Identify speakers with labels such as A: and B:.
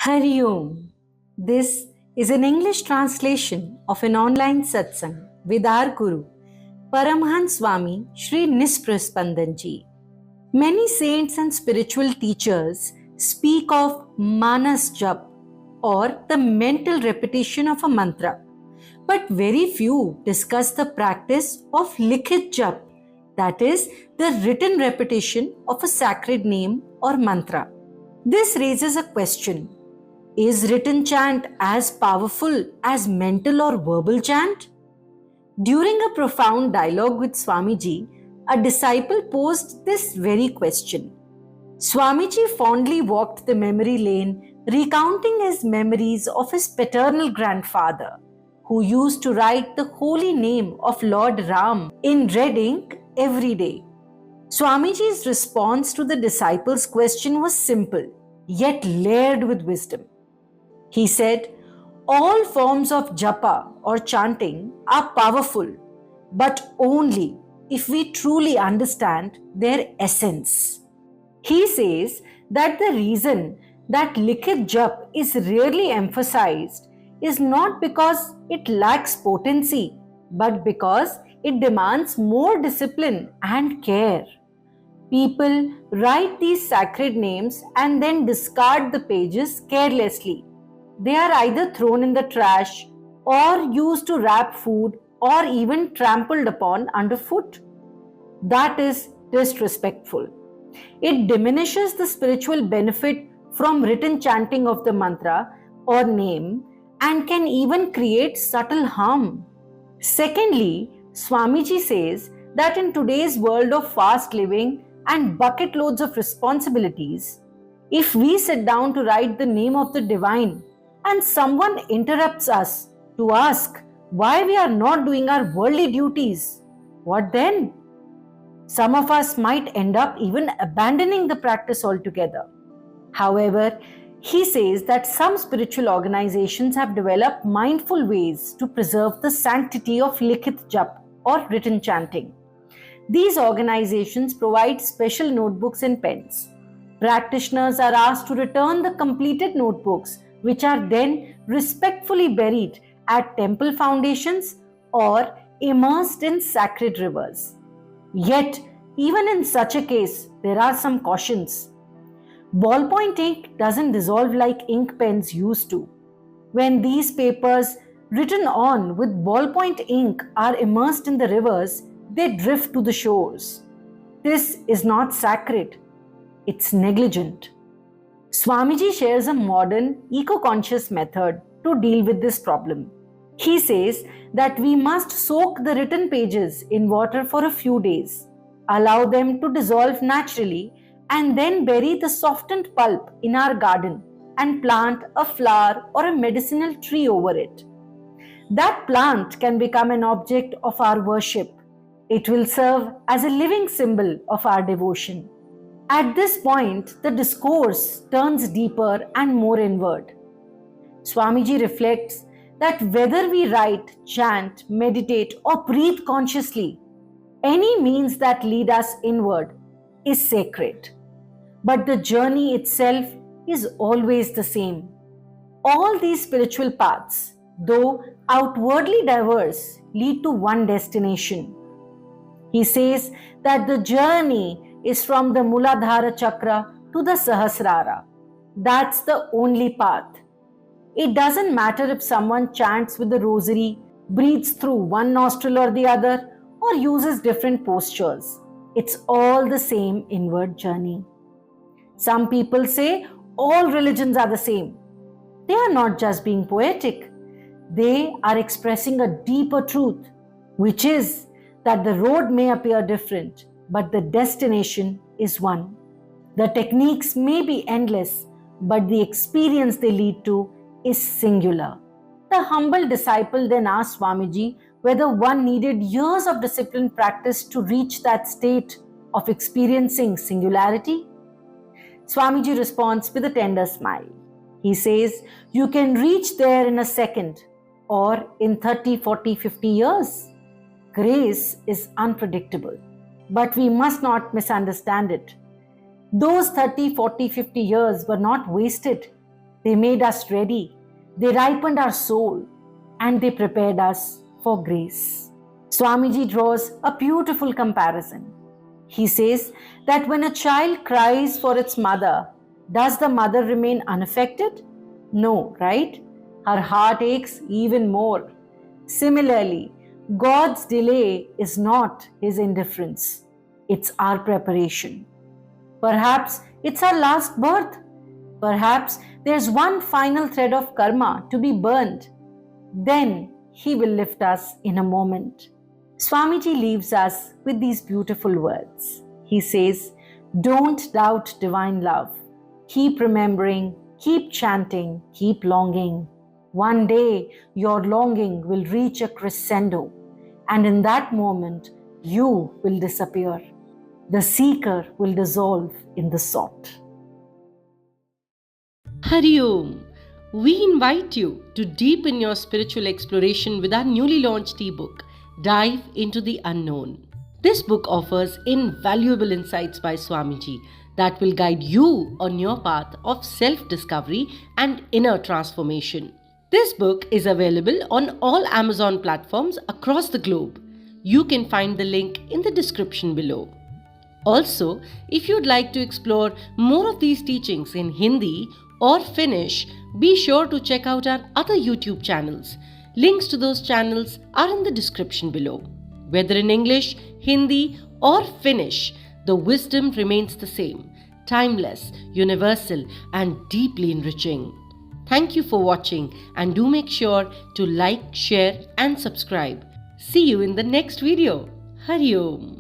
A: Hari Om. This is an English translation of an online satsang with our Guru, Paramahansa Swami Shri Nispruh Spandan Ji. Many saints and spiritual teachers speak of Manas Jap or the mental repetition of a mantra, but very few discuss the practice of Likhit Jap, that is, the written repetition of a sacred name or mantra. This raises a question. Is written chant as powerful as mental or verbal chant? During a profound dialogue with Swamiji, a disciple posed this very question. Swamiji fondly walked the memory lane, recounting his memories of his paternal grandfather, who used to write the holy name of Lord Ram in red ink every day. Swamiji's response to the disciple's question was simple, yet layered with wisdom. He said, all forms of japa or chanting are powerful, but only if we truly understand their essence. He says that the reason that Likhit Jap is rarely emphasized is not because it lacks potency, but because it demands more discipline and care. People write these sacred names and then discard the pages carelessly. They are either thrown in the trash or used to wrap food or even trampled upon underfoot. That is disrespectful. It diminishes the spiritual benefit from written chanting of the mantra or name and can even create subtle harm. Secondly, Swamiji says that in today's world of fast living and bucket loads of responsibilities, if we sit down to write the name of the divine, and someone interrupts us to ask why we are not doing our worldly duties, what then? Some of us might end up even abandoning the practice altogether. However, he says that some spiritual organizations have developed mindful ways to preserve the sanctity of Likhit Jap or written chanting. These organizations provide special notebooks and pens. Practitioners are asked to return the completed notebooks, which are then respectfully buried at temple foundations or immersed in sacred rivers. Yet, even in such a case, there are some cautions. Ballpoint ink doesn't dissolve like ink pens used to. When these papers written on with ballpoint ink are immersed in the rivers, they drift to the shores. This is not sacred. It's negligent. Swamiji shares a modern, eco-conscious method to deal with this problem. He says that we must soak the written pages in water for a few days, allow them to dissolve naturally, and then bury the softened pulp in our garden and plant a flower or a medicinal tree over it. That plant can become an object of our worship. It will serve as a living symbol of our devotion. At this point, the discourse turns deeper and more inward. Swamiji reflects that whether we write, chant, meditate, or breathe consciously, any means that lead us inward is sacred. But the journey itself is always the same. All these spiritual paths, though outwardly diverse, lead to one destination. He says that the journey is from the Muladhara Chakra to the Sahasrara. That's the only path. It doesn't matter if someone chants with the rosary, breathes through one nostril or the other, or uses different postures. It's all the same inward journey. Some people say all religions are the same. They are not just being poetic. They are expressing a deeper truth, which is that the road may appear different, but the destination is one. The techniques may be endless, but the experience they lead to is singular. The humble disciple then asked Swamiji whether one needed years of disciplined practice to reach that state of experiencing singularity. Swamiji responds with a tender smile. He says, you can reach there in a second or in 30, 40, 50 years. Grace is unpredictable. But we must not misunderstand it. Those 30, 40, 50 years were not wasted. They made us ready. They ripened our soul and they prepared us for grace. Swamiji draws a beautiful comparison. He says that when a child cries for its mother, does the mother remain unaffected? No, right? Her heart aches even more. Similarly, God's delay is not His indifference, it's our preparation. Perhaps it's our last birth. Perhaps there's one final thread of karma to be burned. Then He will lift us in a moment. Swamiji leaves us with these beautiful words. He says, "Don't doubt divine love. Keep remembering, keep chanting, keep longing. One day your longing will reach a crescendo, and in that moment you will disappear. The seeker will dissolve in the sought."
B: Hari Om. We invite you to deepen your spiritual exploration with our newly launched ebook, Dive into the Unknown. This book offers invaluable insights by Swamiji that will guide you on your path of self-discovery and inner transformation. This book is available on all Amazon platforms across the globe. You can find the link in the description below. Also, if you'd like to explore more of these teachings in Hindi or Finnish, be sure to check out our other YouTube channels. Links to those channels are in the description below. Whether in English, Hindi or Finnish, the wisdom remains the same, timeless, universal and deeply enriching. Thank you for watching and do make sure to like, share and subscribe. See you in the next video. Hari Om.